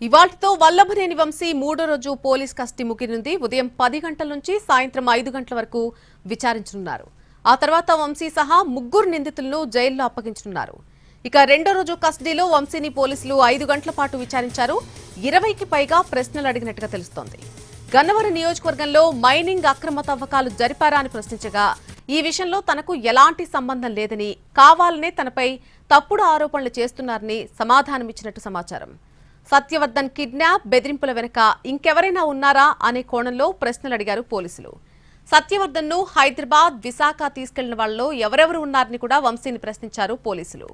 ఇవాల్టితో వల్లభనేని వంశీ మూడో రోజు police custody ముగినుంది. ఉదయం 10 గంటల నుంచి సాయంత్రం 5 గంటల వరకు విచారించనున్నారు. ఆ తర్వాత వంశీ సహా ముగ్గురు నిందితులను జైల్లో అప్పగించనున్నారు. ఇక రెండో రోజు కస్టడీలో వంశీని పోలీసులు 5 గంటల పాటు విచారించారు. 20కి పైగా ప్రశ్నలు అడిగినట్టుగా తెలుస్తోంది. గన్నవరం నియోజకవర్గంలో మైనింగ్ అక్రమ తవ్వకాలు జరిపారా అని ప్రశ్నించగా ఈ విషయంలో తనకు ఎలాంటి సంబంధం లేదని, కావాలనే తనపై తప్పుడు ఆరోపణలు చేస్తున్నారని సమాధానమిచ్చినట్టు సమాచారం. సత్యవర్ధన్ కిడ్నాప్ బెదిరింపుల వెనుక ఇంకెవరైనా ఉన్నారా అనే కోణంలో ప్రశ్నలు అడిగారు పోలీసులు. సత్యవర్ధన్ ను హైదరాబాద్, విశాఖ తీసుకెళ్లిన వాళ్లలో ఎవరెవరు ఉన్నారని కూడా వంశీని ప్రశ్నించారు పోలీసులు.